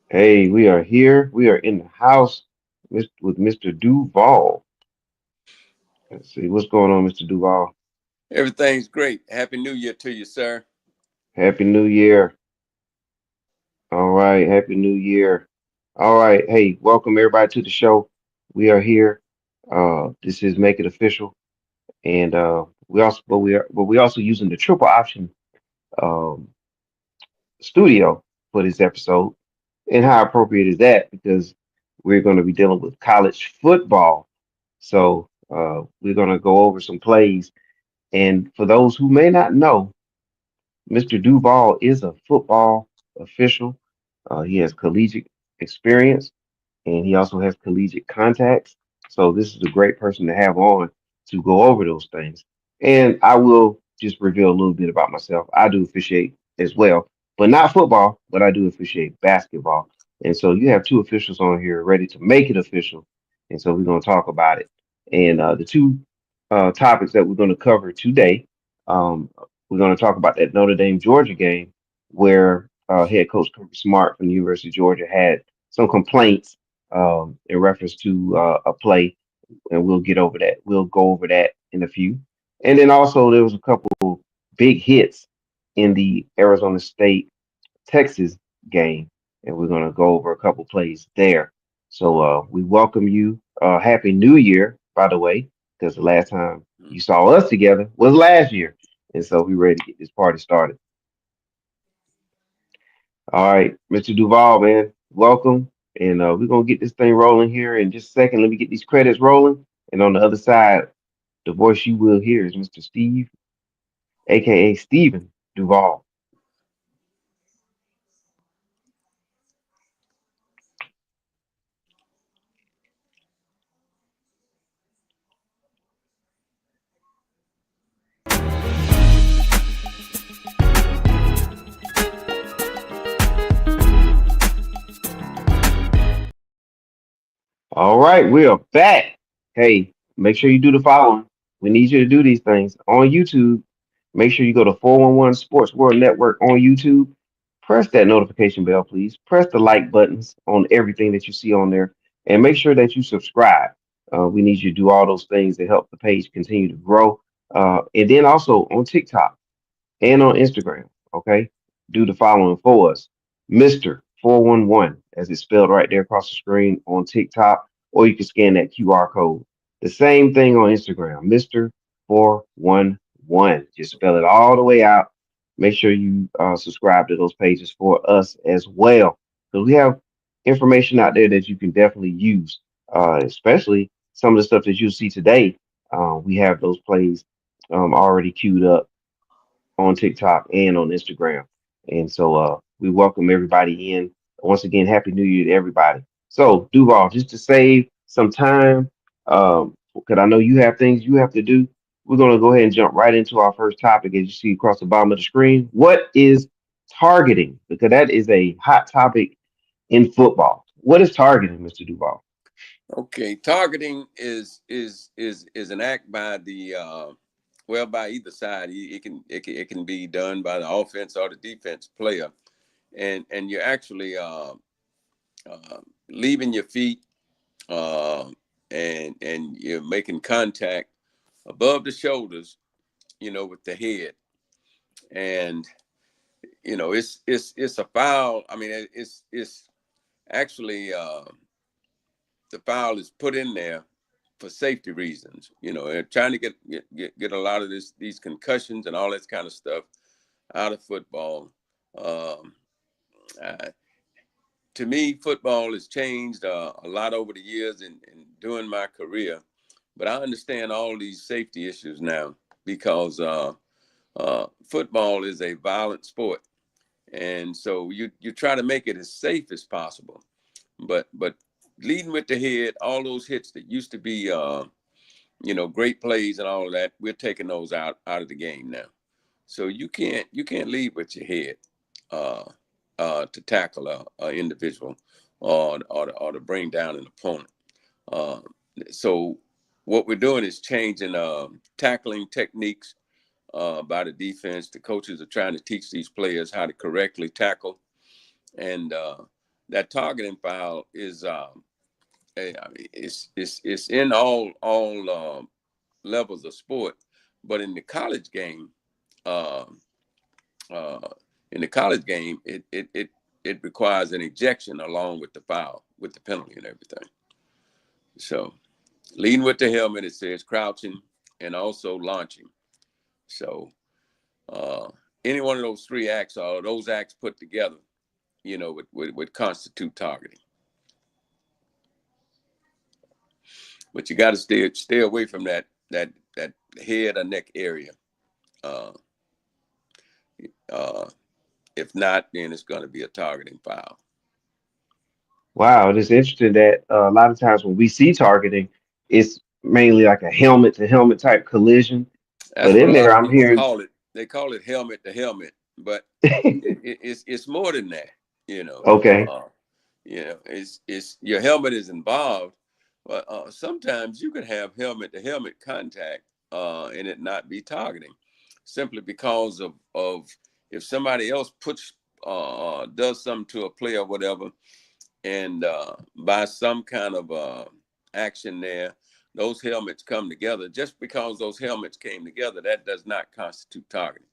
Hey, we are here. We are in the house with Mr. Duval. Let's see what's going on, Mr. Duval. Everything's great. Happy New Year to you, sir. Happy New Year. All right, Happy New Year. All right, hey, welcome everybody to the show. We are here. This is Make It Official, and we also using the triple option um, studio for this episode. And how appropriate is that? Because we're going to be dealing with college football. So we're going to go over some plays. And for those who may not know, Mr. Duval is a football official. He has collegiate experience and he also has collegiate contacts. So this is a great person to have on to go over those things. And I will just reveal a little bit about myself. I do officiate as well, but not football, but I do officiate basketball. And so you have two officials on here ready to make it official. And so we're going to talk about it. And the two topics that we're going to cover today, we're going to talk about that Notre Dame Georgia game where head coach Kirby Smart from the University of Georgia had some complaints in reference to a play, and we'll get over that. We'll go over that in a few. And then also there was a couple big hits in the Arizona State Texas game, and we're gonna go over a couple plays there. So we welcome you. Happy New Year, by the way, because the last time you saw us together was last year, and so we're ready to get this party started. All right, Mr. Duval, man, welcome. And we're going to get this thing rolling here in just a second. Let me get these credits rolling. And on the other side, the voice you will hear is Mr. Steve, aka Steven Duval. All right, we are back. Hey, make sure you do the following. We need you to do these things on YouTube. Make sure you go to 411 Sports World Network on YouTube. Press that notification bell, please. Press the like buttons on everything that you see on there, and make sure that you subscribe. We need you to do all those things to help the page continue to grow. And then also on TikTok and on Instagram. Okay, do the following for us, Mister 411, as it's spelled right there across the screen on TikTok, or you can scan that QR code. The same thing on Instagram, Mister 411. Just spell it all the way out. Make sure you subscribe to those pages for us as well, because we have information out there that you can definitely use, especially some of the stuff that you see today. We have those plays already queued up on TikTok and on Instagram. And so we welcome everybody in. Once again, Happy New Year to everybody. So, Duval, just to save some time, because I know you have things you have to do, we're going to go ahead and jump right into our first topic as you see across the bottom of the screen. What is targeting? Because that is a hot topic in football. What is targeting, Mr. Duval? Okay, targeting is an act by the by either side. It can be done by the offense or the defense player, and you're actually uh, leaving your feet uh, and you're making contact above the shoulders, with the head, and it's a foul. I mean, it's actually the foul is put in there for safety reasons. And trying to get a lot of these concussions and all that kind of stuff out of football. Um, uh, to me, football has changed a lot over the years and during my career, but I understand all these safety issues now because football is a violent sport, and so you try to make it as safe as possible. But leading with the head, all those hits that used to be great plays and all of that, we're taking those out of the game now. So you can't lead with your head uh, to tackle a individual or to bring down an opponent. Uh, so what we're doing is changing tackling techniques by the defense. The coaches are trying to teach these players how to correctly tackle, and that targeting foul is I mean, it's in all levels of sport, but in the college game, uh, uh, it requires an ejection along with the foul, with the penalty and everything. So leading with the helmet, it says crouching and also launching. So uh, any one of those three acts, or those acts put together, would constitute targeting. But you got to stay away from that head or neck area. Uh, uh, if not, then it's going to be a targeting foul. Wow, it's interesting that a lot of times when we see targeting, it's mainly like a helmet to helmet type collision. But That's what in a there, lot of I'm people hearing, call it. They call it helmet to helmet, but it's more than that. You know, okay, it's your helmet is involved, but sometimes you can have helmet to helmet contact and it not be targeting, simply because of if somebody else does something to a player or whatever, and by some kind of action there, those helmets come together. Just because those helmets came together, that does not constitute targeting.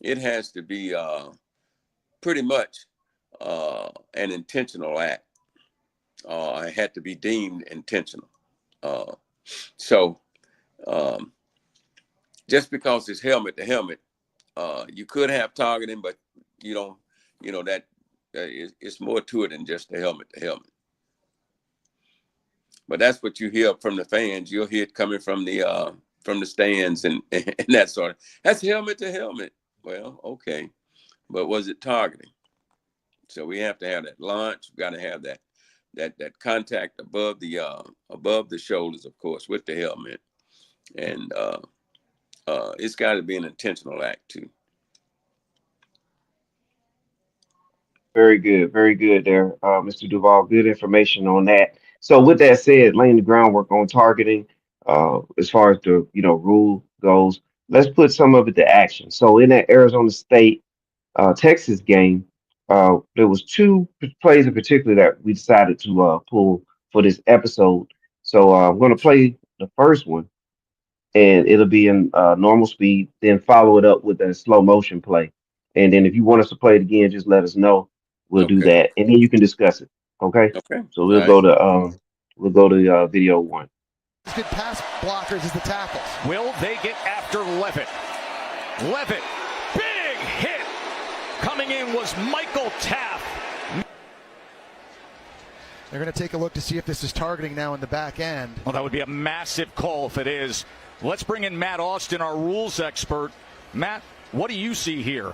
It has to be pretty much an intentional act. It had to be deemed intentional. Uh, so um, just because it's helmet to helmet, you could have targeting, but you don't. That it's more to it than just the helmet to helmet. But that's what you hear from the fans. You'll hear it coming from the stands and that sort of. That's helmet to helmet. Well, okay, but was it targeting? So we have to have that launch. We got to have that contact above the shoulders, of course, with the helmet, and it's got to be an intentional act too. very good there, Mr. Duval. Good information on that. So with that said, laying the groundwork on targeting, as far as the rule goes, let's put some of it to action. So in that Arizona State Texas game, there was two plays in particular that we decided to pull for this episode. So I'm going to play the first one, and it'll be in normal speed. Then follow it up with a slow motion play, and then if you want us to play it again, just let us know. We'll do Okay. that, and then you can discuss it. Okay. Okay. So All right. we'll go to video one. Good pass blockers as the tackles. Will they get after Levitt? Levitt, big hit. Coming in was Michael Taft. They're going to take a look to see if this is targeting now in the back end. Well, that would be a massive call if it is. Let's bring in Matt Austin, our rules expert. Matt, what do you see here?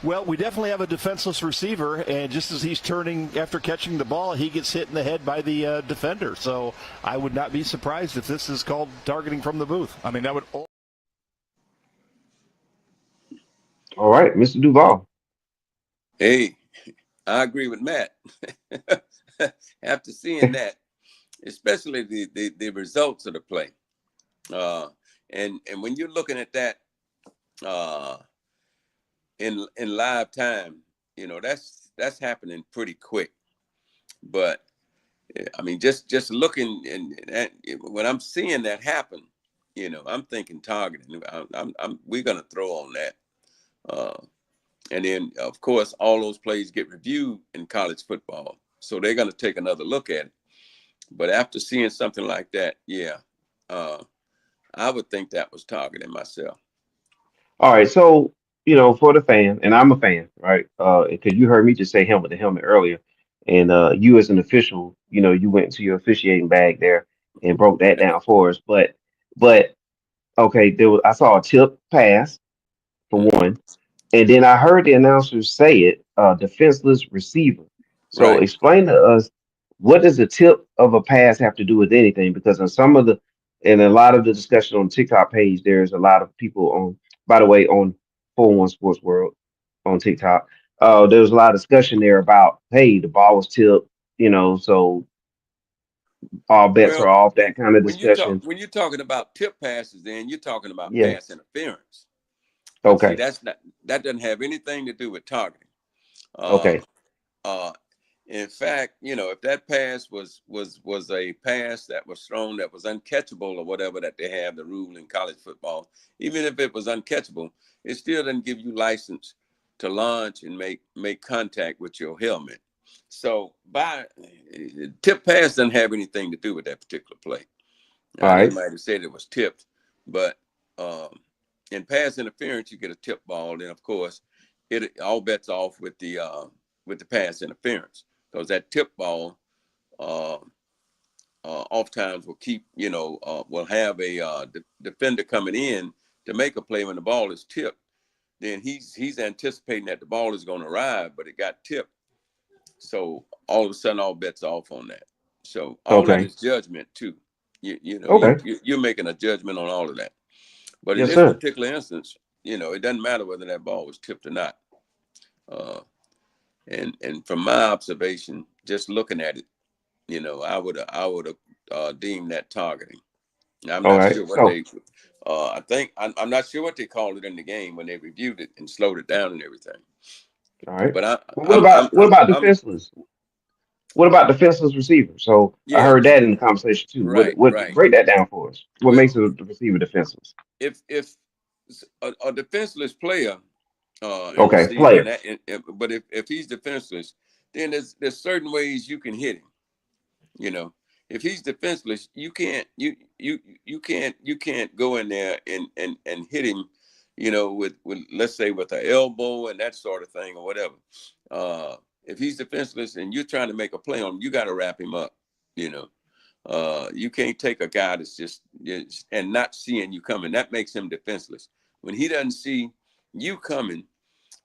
Well, we definitely have a defenseless receiver, and just as he's turning after catching the ball, he gets hit in the head by the defender. So I would not be surprised if this is called targeting from the booth. I mean, that would. All right, Mr. Duval. Hey, I agree with Matt. After seeing that, especially the results of the play, and when you're looking at that in live time, that's happening pretty quick. But I mean, just looking and when I'm seeing that happen, I'm thinking targeting. We're gonna throw on that. And then, of course, all those plays get reviewed in college football. So they're going to take another look at it. But after seeing something like that, yeah, I would think that was targeting myself. All right, so for the fan, and I'm a fan, right? Because you heard me just say helmet to helmet earlier, and you as an official, you went into your officiating bag there and broke that down for us. But okay, I saw a tip pass for Mm-hmm. one, and then I heard the announcers say it, defenseless receiver. So Right. explain to us, what does the tip of a pass have to do with anything? Because in in a lot of the discussion on the TikTok page, there's a lot of people on, by the way, on 401 Sports World on TikTok. There was a lot of discussion there about, hey, the ball was tipped, so all bets are Well, off, that kind of when discussion. you're talking about tip passes, then you're talking about Yeah. pass interference. But see, Okay. that doesn't have anything to do with targeting. Uh, Okay. Uh, in fact, if that pass was a pass that was thrown that was uncatchable or whatever that they have the rule in college football, even if it was uncatchable, it still doesn't give you license to launch and make contact with your helmet. So by tip pass doesn't have anything to do with that particular play. All Now they right. might have said it was tipped, but in pass interference you get a tip ball. Then of course it all bets off with the pass interference because that tip ball uh, oftentimes will keep will have a defender coming in to make a play when the ball is tipped. Then he's anticipating that the ball is going to arrive, but it got tipped. So all of a sudden, all bets off on that. So all that Okay. is judgment too. You know Okay. you're making a judgment on all of that. But in Yes, this sir. particular instance, it doesn't matter whether that ball was tipped or not. Uh, and from my observation, just looking at it, I would have deemed that targeting. I'm All not right. sure what So, they. I think I'm not sure what they called it in the game when they reviewed it and slowed it down and everything. all right. But I, Well, what I'm I'm about what I'm about I'm defenseless? What about defenseless receiver? So I yeah. heard that in the conversation too. What Right, what right. break that down for us? What Well, makes a receiver defenseless? if a defenseless player and Okay, receiver, player. but if he's defenseless, then there's certain ways you can hit him. You know, if he's defenseless, you can't go in there and hit him. With let's say with an elbow and that sort of thing or whatever. If he's defenseless and you're trying to make a play on him, you got to wrap him up. You know, you can't take a guy that's just and not seeing you coming. That makes him defenseless. When he doesn't see you coming,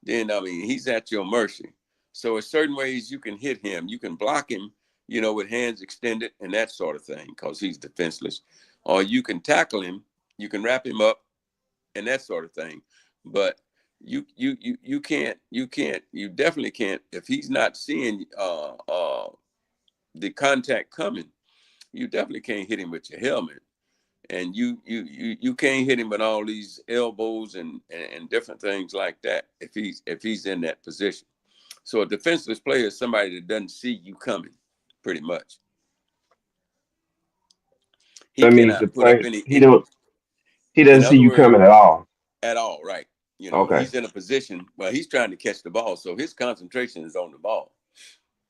then I mean he's at your mercy. So in certain ways you can hit him, you can block him, with hands extended and that sort of thing, because he's defenseless. Or you can tackle him, you can wrap him up and that sort of thing. But you definitely can't if he's not seeing the contact coming. You definitely can't hit him with your helmet, and you can't hit him with all these elbows and different things like that if he's in that position. So a defenseless player is somebody that doesn't see you coming, pretty much. He That means the cannot put up player any. he In doesn't see other you words, coming at all. at all, right? Okay. He's in a position where he's trying to catch the ball, so his concentration is on the ball.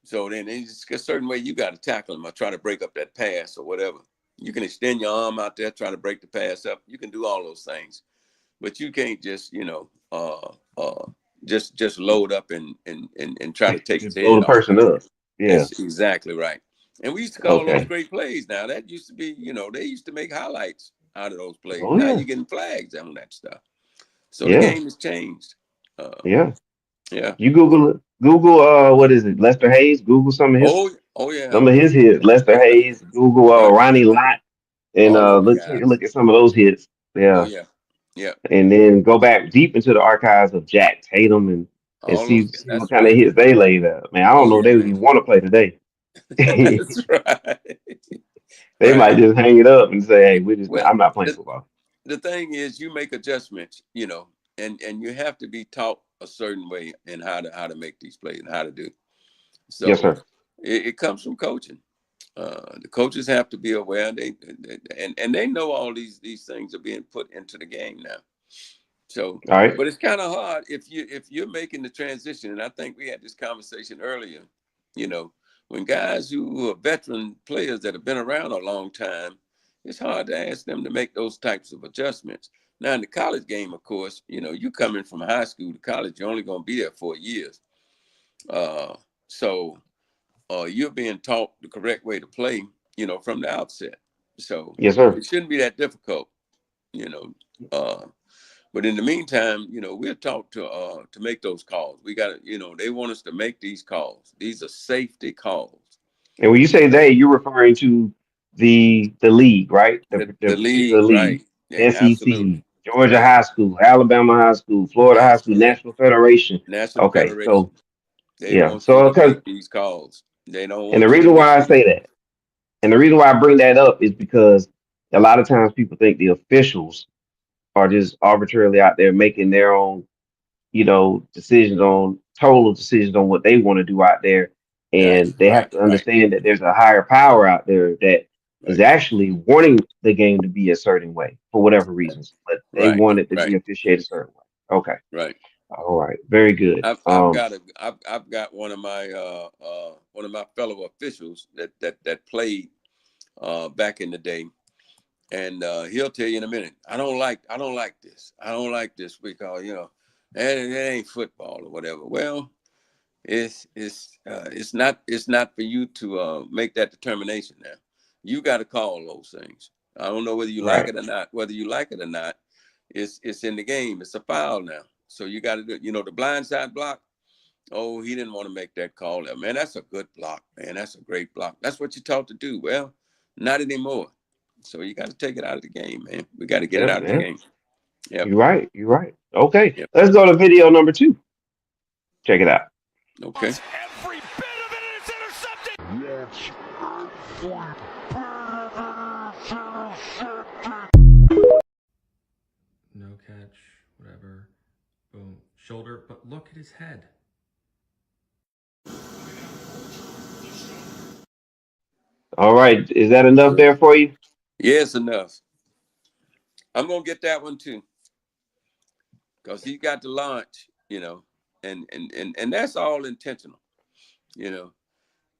So then it's a certain way you got to tackle him or try to break up that pass or whatever. You can extend your arm out there, try to break the pass up. You can do all those things, but you can't just just load up and try to take his Just blow head the off. person up. Yeah. That's exactly right. And we used to call those Okay. great plays. Now that used to be, they used to make highlights out of those plays. Oh Now yeah. you're getting flags on that stuff. So the Yeah. game has changed. Uh, Yeah. yeah. You Google it. Google what is it? Lester Hayes. Google Oh yeah. some of his hits. Lester Hayes. Google Right. Ronnie Lott and All those take a guys. look at some of those hits. Oh Yeah. yeah. Yeah. And then go back deep into the archives of Jack Tatum and All those see guys. see what That's kind of right. hits they laid out. Man, I don't Oh know if yeah, they would man. even want to play today. That's right. They Right. might just hang it up and say, "Hey, Well, I'm not playing the, football." the thing is you make adjustments, and you have to be taught a certain way in how to make these plays and how to do. Yes, So sir. it comes from coaching. The coaches have to be aware. And they know all these things are being put into the game now. So, All right. but it's kind of hard if you're making the transition. And I think we had this conversation earlier. You know, when guys who are veteran players that have been around a long time, it's hard to ask them to make those types of adjustments. Now in the college game, of course, you coming from high school to college, you're only going to be there 4 years. Uh, so you're being taught the correct way to play, from the outset. So Yes, sir. it shouldn't be that difficult, you know. Uh, but in the meantime, we're taught to make those calls. We got to, they want us to make these calls. These are safety calls. And when you say they, you're referring to the league, right? The The particular league, league, right? Yeah, absolutely. SEC, Georgia Yeah, High School, Alabama High School, Florida High that's School, correct. National Federation. National Okay, so Federation. They yeah, want you so to because make these calls. They don't and the want you to reason miss why I them. say that, and the reason why I bring that up is because a lot of times people think the officials are just arbitrarily out there making their own, decisions on total decisions on what they want to do out there. Right, And they have right, to right, understand that there's a higher power out there that is right, actually wanting the game to be a certain way for whatever reasons, but they right, want it to be right, officiated a certain way. Okay. right. All right. Very good. I've got one of my fellow officials that played back in the day, and he'll tell you in a minute, I don't like this. I don't like this because, and it ain't football or whatever. Well, it's not for you to make that determination now. You got to call those things. I don't know whether you like Right. it or not. Whether you like it or not, it's in the game. It's a foul now. So you got to do, the blindside block. Oh, he didn't want to make that call there. Man, that's a good block, man. That's a great block. That's what you're taught to do. Well, not anymore. So you got to take it out of the game, man. We got to get it Yeah, out of the man. game. Yep. You're right. You're right. Okay. Yep. Let's go to video number 2. Check it out. Okay. Every bit of it is intercepted. No catch, whatever. Boom. Shoulder, but look at his head. All right. Is that enough Yeah. there for you? Yes, enough. I'm gonna get that one too, because he got the launch, and that's all intentional, you know.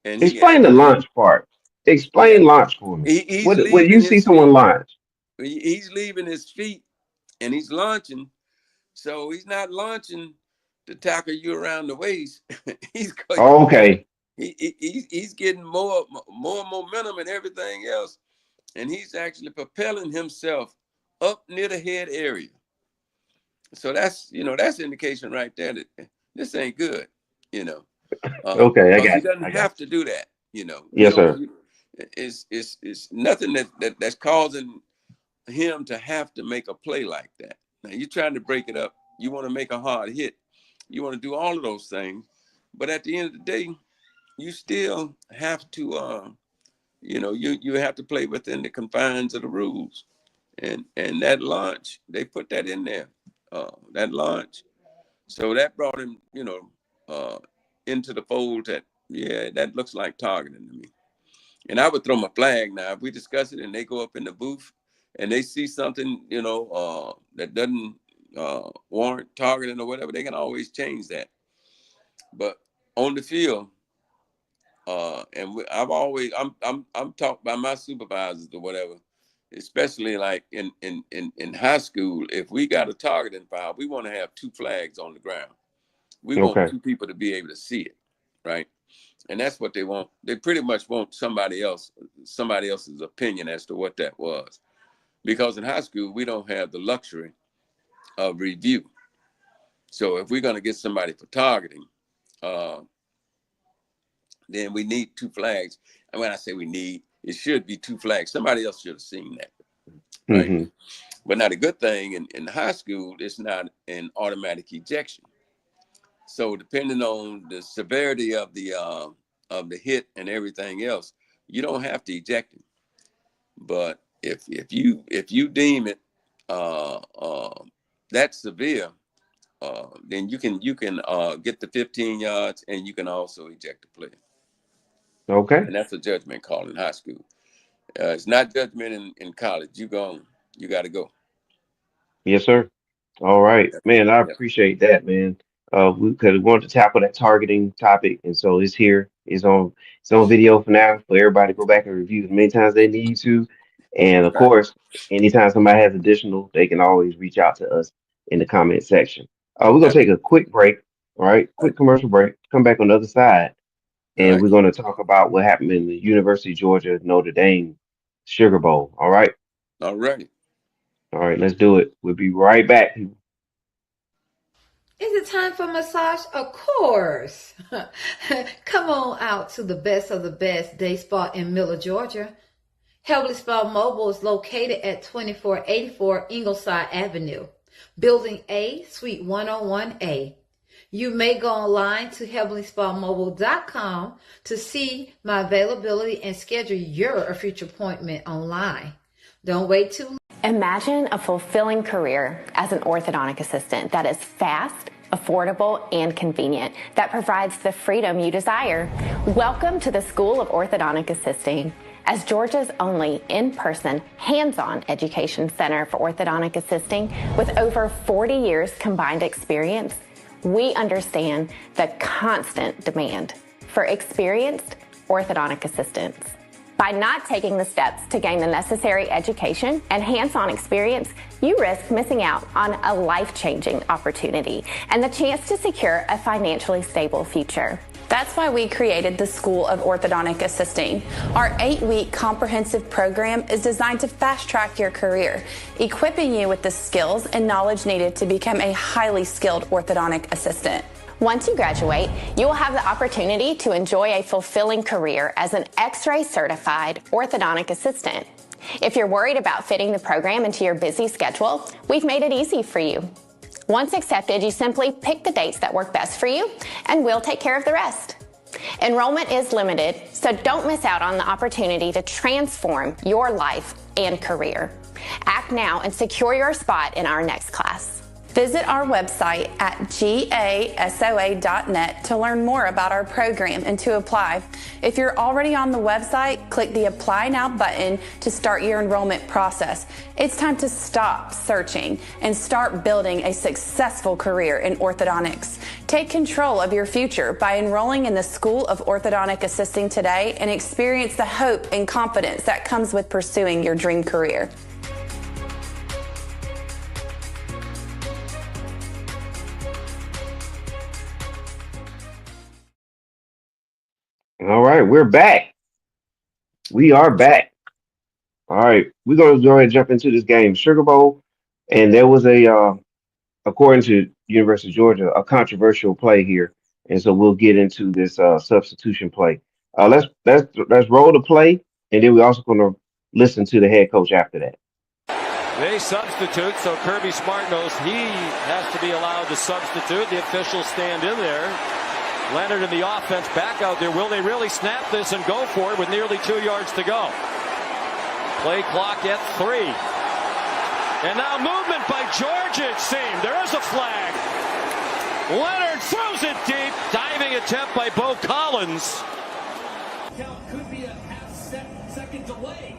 And he Explain the actually, launch part. yeah, Explain launch for me. he's When you leaving see his someone feet. launch. He's leaving his feet, and he's launching. So he's not launching to tackle you around the waist. he's Okay. he's getting more momentum and everything else, and he's actually propelling himself up near the head area. So that's indication right there that this ain't good, Okay. I because he got you. doesn't I got have to do that. You you. Yes, don't. sir. It's nothing that's causing him to have to make a play like that. Now you're trying to break it up. You want to make a hard hit. You want to do all of those things, but at the end of the day, you still have to, you have to play within the confines of the rules. And that launch, they put that in there. That launch. So that brought him, into the fold that, yeah, that looks like targeting to me. And I would throw my flag now. If we discuss it and they go up in the booth and they see something, that doesn't warrant targeting or whatever, they can always change that. But on the field, I'm taught by my supervisors or whatever, especially like in high school, if we got a targeting foul, we want to have 2 flags on the ground. We want Okay. 2 people to be able to see it, right? And that's what they want. They pretty much want somebody else's opinion as to what that was, because in high school we don't have the luxury of review. So if we're going to get somebody for targeting, then we need 2 flags. And when I say we need, it should be 2 flags. Somebody else should have seen that, right? Hmm. But now the good thing in high school, it's not an automatic ejection. So depending on the severity of the hit and everything else, you don't have to eject him. But if you deem it that severe, then you can get the 15 yards, and you can also eject the player. Okay. And that's a judgment call in high school. It's not judgment in college. You got to go. Yes, sir. All right, Yeah. man. I Yeah. appreciate that, man. We could have wanted to tackle that targeting topic, and so it's here. It's on video for now for everybody to go back and review as many times they need to. And of Okay. course, anytime somebody has additional, they can always reach out to us in the comment section. We're gonna take a quick break. All right, quick commercial break. Come back on the other side, All and right. we're gonna talk about what happened in the University of Georgia Notre Dame Sugar Bowl. All right. All righty. All right. Let's do it. We'll be right back. Is it time for massage? Of course. Come on out to the best of the best day spa in Miller, Georgia. Heavenly Spa Mobile is located at 2484 Ingleside Avenue, Building A, Suite 101A. You may go online to heavenlyspamobile.com to see my availability and schedule your future appointment online. Don't wait too long. Imagine a fulfilling career as an orthodontic assistant that is fast, affordable, and convenient that provides the freedom you desire. Welcome to the School of Orthodontic Assisting. As Georgia's only in-person, hands-on education center for orthodontic assisting with over 40 years combined experience, we understand the constant demand for experienced orthodontic assistants. By not taking the steps to gain the necessary education and hands-on experience, you risk missing out on a life-changing opportunity and the chance to secure a financially stable future. That's why we created the School of Orthodontic Assisting. Our 8-week comprehensive program is designed to fast-track your career, equipping you with the skills and knowledge needed to become a highly skilled orthodontic assistant. Once you graduate, you will have the opportunity to enjoy a fulfilling career as an X-ray certified orthodontic assistant. If you're worried about fitting the program into your busy schedule, we've made it easy for you. Once accepted, you simply pick the dates that work best for you, and we'll take care of the rest. Enrollment is limited, so don't miss out on the opportunity to transform your life and career. Act now and secure your spot in our next class. Visit our website at gasoa.net to learn more about our program and to apply. If you're already on the website, click the Apply Now button to start your enrollment process. It's time to stop searching and start building a successful career in orthodontics. Take control of your future by enrolling in the School of Orthodontic Assisting today and experience the hope and confidence that comes with pursuing your dream career. All right, we're back. We are back. All right, we're gonna go ahead and jump into this game, Sugar Bowl, and there was according to University of Georgia, a controversial play here, and so we'll get into this substitution play. Let's roll the play, and then we're also gonna listen to the head coach after that. They substitute, so Kirby Smart knows he has to be allowed to substitute. The officials stand in there. Leonard and the offense back out there. Will they really snap this and go for it with nearly 2 yards to go? Play clock at 3. And now movement by Georgia, it seemed. There is a flag. Leonard throws it deep. Diving attempt by Bo Collins. Could be a half-second delay.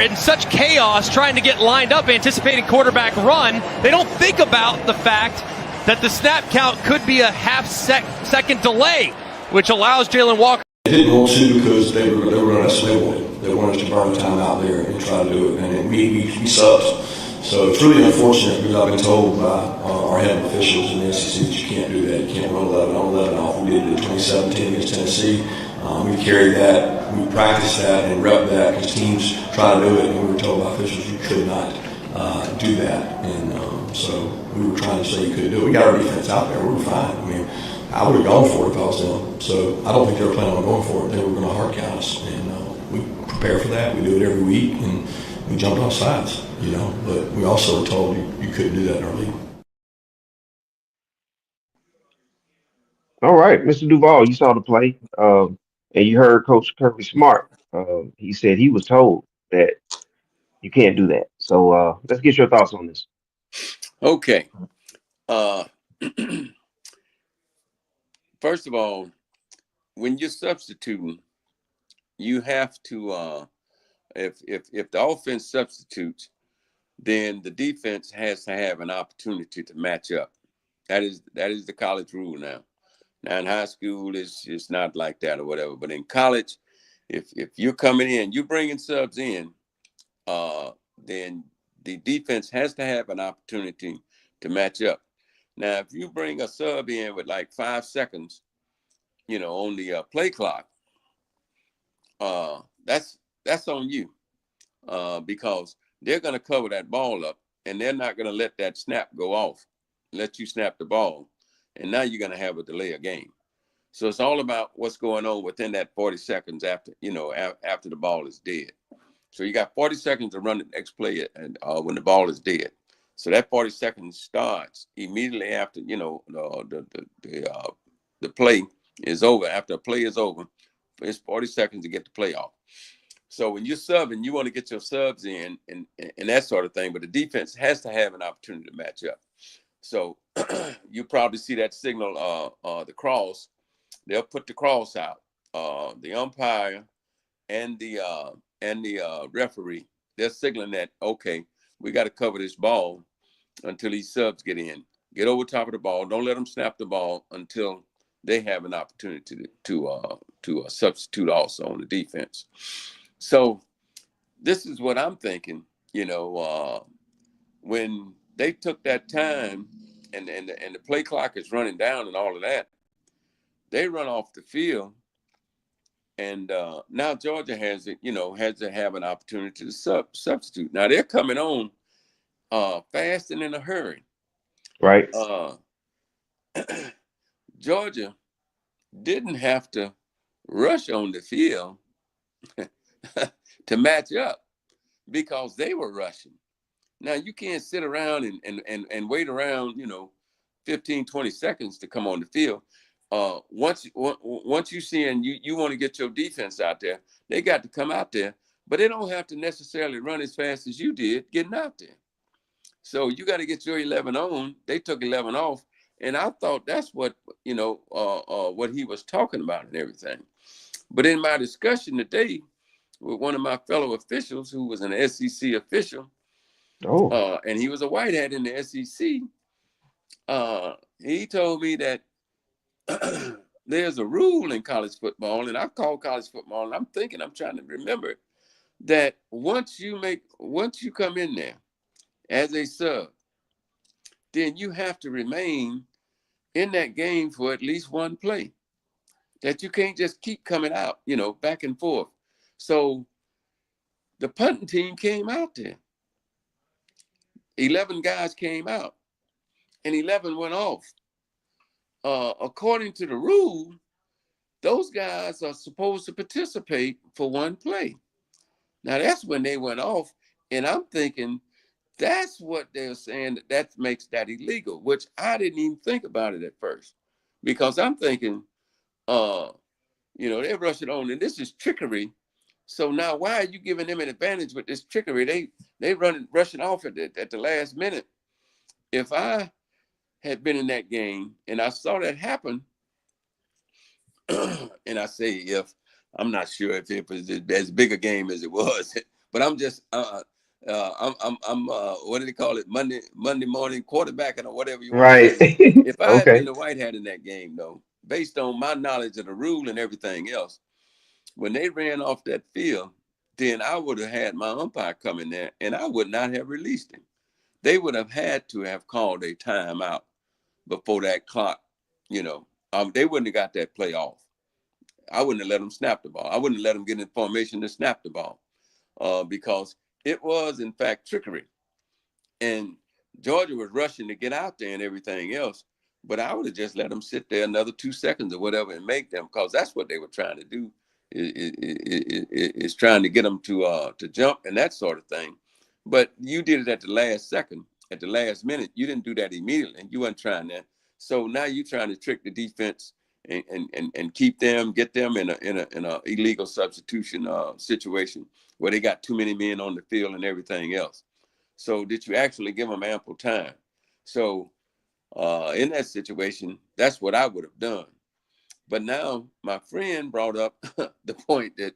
In such chaos, trying to get lined up, anticipating quarterback run, they don't think about the fact that the snap count could be a half-second delay, which allows Jalen Walker. They didn't want to because they were going to snowball it. They wanted us to burn time out there and try to do it, and we sucked. So it's really unfortunate because I've been told by our head officials in the SEC that you can't do that. You can't run 11 on 11 off. We did it in 2017 against Tennessee. We carried that, we practiced that, and rep that because teams try to do it, and we were told by officials you could not do that. And so we were trying to say you couldn't do it. We got our defense out there. We were fine. I mean, I would have gone for it if I was them. So I don't think they were planning on going for it. They were going to hard count us. And we prepare for that. We do it every week, and we jumped off sides, But we also were told you couldn't do that in our league. All right, Mr. Duval, you saw the play, and you heard Coach Kirby Smart. He said he was told that you can't do that. So let's get your thoughts on this. Okay. First of all, when you're substituting, you have to if the offense substitutes, then the defense has to have an opportunity to match up. That is the college rule now. Now in high school, it's not like that or whatever. But in college, if you're coming in, you're bringing subs in, then the defense has to have an opportunity to match up. Now, if you bring a sub in with like 5 seconds, on the play clock, that's on you, because they're going to cover that ball up, and they're not going to let that snap go off, let you snap the ball, and now you're going to have a delay of game. So it's all about what's going on within that 40 seconds after the ball is dead. So you got 40 seconds to run the next play, and when the ball is dead. So that 40 seconds starts immediately after the play is over. After a play is over, it's 40 seconds to get the play off. So when you're subbing, you want to get your subs in and that sort of thing. But the defense has to have an opportunity to match up. So you probably see that signal, the cross. They'll put the cross out. The umpire and the referee, they're signaling that, okay, we got to cover this ball until these subs get in. Get over top of the ball. Don't let them snap the ball until they have an opportunity to substitute also on the defense. So this is what I'm thinking. When they took that time and the play clock is running down and all of that, they run off the field. And now Georgia has to have an opportunity to substitute. Now they're coming on fast and in a hurry. Right. Georgia didn't have to rush on the field to match up because they were rushing. Now you can't sit around and wait around, 15, 20 seconds to come on the field. Once you see and you want to get your defense out there, they got to come out there, but they don't have to necessarily run as fast as you did getting out there. So you got to get your 11 on. They took 11 off, and I thought that's what what he was talking about and everything. But in my discussion today with one of my fellow officials, who was an SEC official, and he was a white hat in the SEC, he told me that there's a rule in college football, and I call college football, and I'm trying to remember it, that once you come in there as a sub, then you have to remain in that game for at least one play. That you can't just keep coming out, back and forth. So the punting team came out there. 11 guys came out, and 11 went off. According to the rule, those guys are supposed to participate for one play. Now that's when they went off, and I'm thinking that's what they're saying, that makes that illegal, which I didn't even think about it at first, because I'm thinking, they're rushing on, and this is trickery. So now why are you giving them an advantage with this trickery? They rushing off at the last minute. If I had been in that game and I saw that happen, and I say I'm not sure if it was as big a game as it was, but I'm just I'm what do they call it, Monday morning quarterbacking or whatever you want to Right. say. If I had Okay. been the white hat in that game, though, based on my knowledge of the rule and everything else, when they ran off that field, then I would have had my umpire come in there and I would not have released him. They would have had to have called a timeout before that clock. They wouldn't have got that play off. I wouldn't have let them snap the ball. I wouldn't have let them get in formation to snap the ball, because it was, in fact, trickery. And Georgia was rushing to get out there and everything else. But I would have just let them sit there another 2 seconds or whatever and make them, because that's what they were trying to do, is trying to get them to jump and that sort of thing. But you did it at the last second, at the last minute. You didn't do that immediately. You weren't trying that. So now you're trying to trick the defense and get them in a illegal substitution situation where they got too many men on the field and everything else. So did you actually give them ample time? So in that situation, that's what I would have done. But now my friend brought up the point that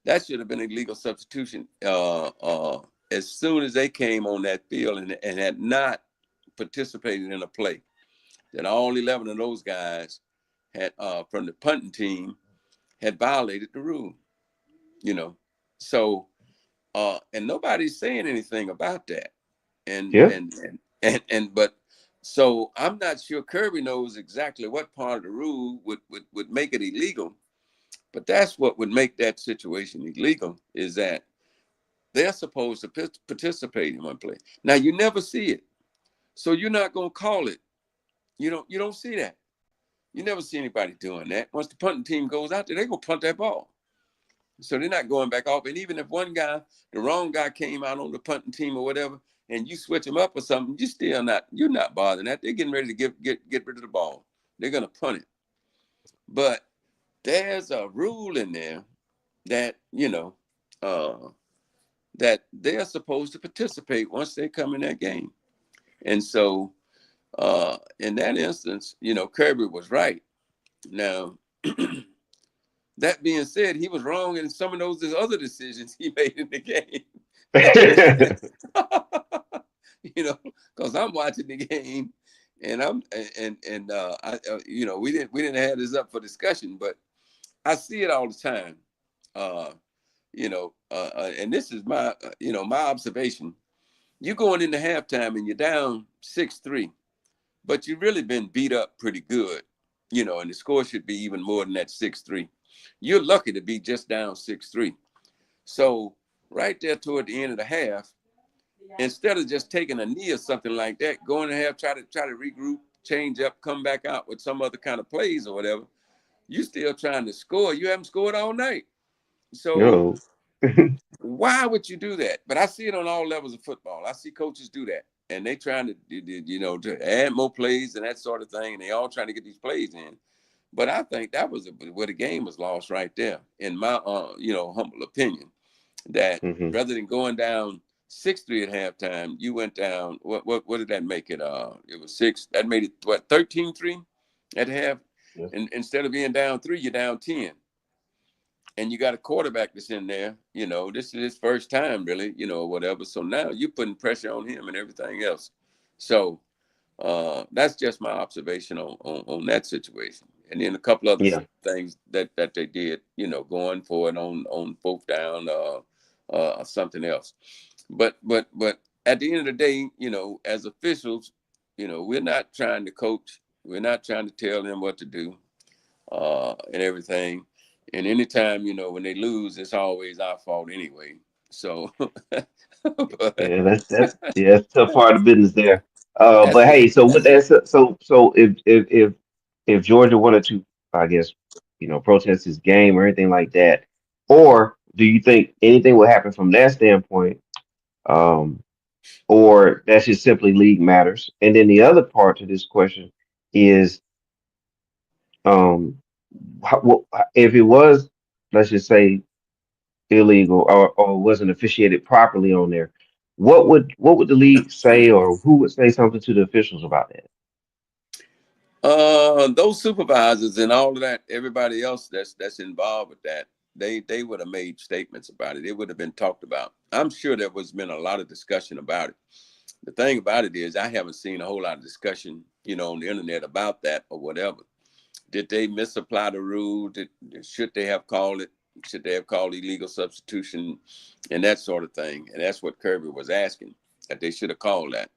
that should have been illegal substitution as soon as they came on that field and had not participated in a play. That all 11 of those guys had from the punting team had violated the rule, So and nobody's saying anything about that. But so I'm not sure Kirby knows exactly what part of the rule would make it illegal, but that's what would make that situation illegal, is that they're supposed to participate in one play. Now you never see it, so you're not going to call it. You don't see that. You never see anybody doing that. Once the punting team goes out there, they're going to punt that ball. So they're not going back off. And even if one guy, the wrong guy, came out on the punting team or whatever, and you switch them up or something, you're not bothering that. They're getting ready to get rid of the ball. They're going to punt it. But there's a rule in there that, that they're supposed to participate once they come in that game. And so in that instance, Kirby was right. Now, that being said, he was wrong in some of those other decisions he made in the game. Because I'm watching the game, and we didn't have this up for discussion, but I see it all the time. And this is my observation. You're going into halftime and you're down 6-3, but you've really been beat up pretty good, and the score should be even more than that 6-3. You're lucky to be just down 6-3. So right there toward the end of the half, instead of just taking a knee or something like that, going to half, try to regroup, change up, come back out with some other kind of plays or whatever, you still trying to score. You haven't scored all night. So No. why would you do that? But I see it on all levels of football. I see coaches do that. And they trying to add more plays and that sort of thing. And they all trying to get these plays in. But I think that was where the game was lost right there, in my humble opinion. That rather than going down 6-3 at halftime, you went down. What did that make it? It was 6. That made it 13-3 at half. Yes. And instead of being down 3, you're down 10. And you got a quarterback that's in there, this is his first time really, or whatever. So now you're putting pressure on him and everything else. So that's just my observation on that situation. And then a couple other things that they did, going for it on 4th down or something else. But at the end of the day, as officials, we're not trying to coach. We're not trying to tell them what to do and everything. And anytime, when they lose, it's always our fault anyway. So, Yeah, that's a tough part of business there. that's But it. hey, so with That's that, it. so if Georgia wanted to, I guess, protest his game or anything like that, or do you think anything will happen from that standpoint, um, or that's just simply league matters? And then the other part to this question is, um, if it was, let's just say, illegal or wasn't officiated properly on there, what would the league say, or who would say something to the officials about that? Those supervisors and all of that, everybody else that's involved with that, they would have made statements about it. It would have been talked about. I'm sure there was been a lot of discussion about it. The thing about it is I haven't seen a whole lot of discussion, on the internet about that or whatever. Did they misapply the rule? Should they have called it? Should they have called illegal substitution and that sort of thing? And that's what Kirby was asking, that they should have called that.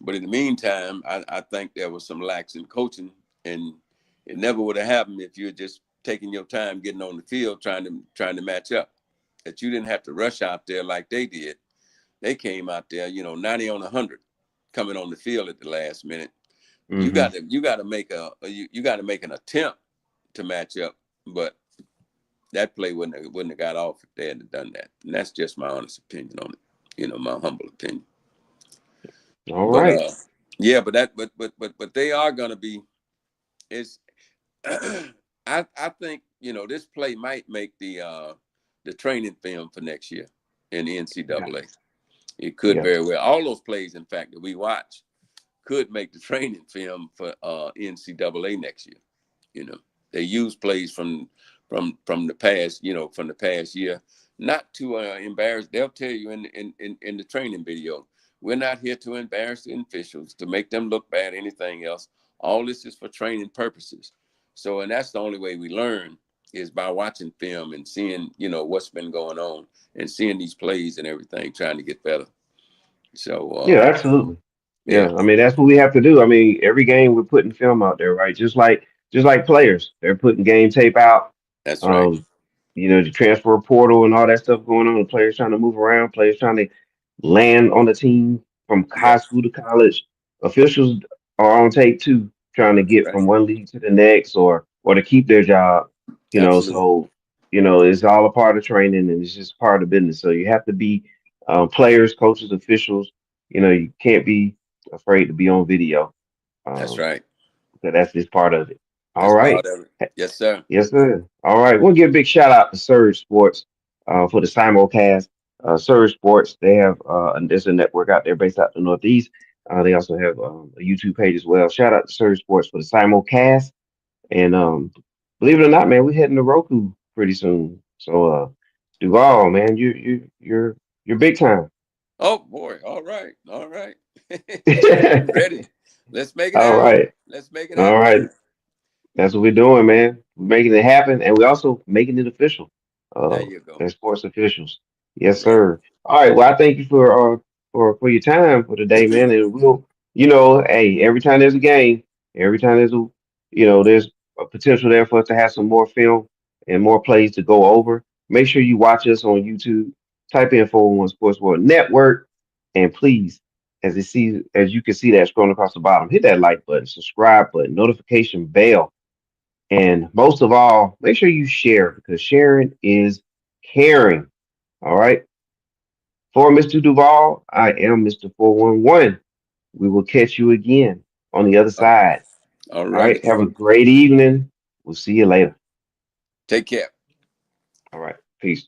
But in the meantime, I think there was some lax in coaching, and it never would have happened if you had just taken your time getting on the field trying to match up. That you didn't have to rush out there like they did. They came out there, 90 on 100, coming on the field at the last minute. You got to make an attempt to match up, but that play wouldn't have got off if they hadn't done that. And that's just my honest opinion on it. My humble opinion. All But right. yeah, but they are gonna be. It's I think this play might make the training film for next year in the Yeah. NCAA. It could Yeah. very well. All those plays, in fact, that we watch could make the training film for NCAA next year. They use plays from the past, from the past year, not to embarrass. They'll tell you in the training video, we're not here to embarrass the officials, to make them look bad, anything else. All this is for training purposes. So, and that's the only way we learn, is by watching film and seeing, what's been going on and seeing these plays and everything, trying to get better. Yeah, So, absolutely. yeah, Yeah, I mean that's what we have to do. I mean, every game we're putting film out there, right? Just like players, they're putting game tape out. that's right. Um, the transfer portal and all that stuff going on. The players trying to move around, players trying to land on the team from high Yep, school to college. Officials are on tape too, trying to that's get right. from one league to the next, or to keep their job. Absolutely. So it's all a part of training, and it's just part of business. So you have to be players, coaches, officials. You can't be afraid to be on video. That's Um, right. because that's just part of it. All That's part right. of it. Yes, sir. Yes, sir. All right. We'll give a big shout out to Surge Sports for the simulcast. Surge Sports, they have there's a network out there based out the Northeast. They also have a YouTube page as well. Shout out to Surge Sports for the simulcast. And believe it or not, man, we're heading to Roku pretty soon. So Duval, man, you're big time. Oh boy! All right, all right. Ready? Let's make it All happen. right. Let's make it All happen. right. That's what we're doing, man. We're making it happen, and we're also making it official. There you go. As sports officials. Yes, Right. sir. All right. Well, I thank you for your time for today, man. And we'll, hey, every time there's a game, every time there's a potential there for us to have some more film and more plays to go over. Make sure you watch us on YouTube. Type in 401 Sports World Network, and please, as you can see that scrolling across the bottom, hit that like button, subscribe button, notification bell. And most of all, make sure you share because sharing is caring. All right. For Mr. Duval, I am Mr. 411. We will catch you again on the other side. All All right. righty. Have a great evening. We'll see you later. Take care. All right. Peace.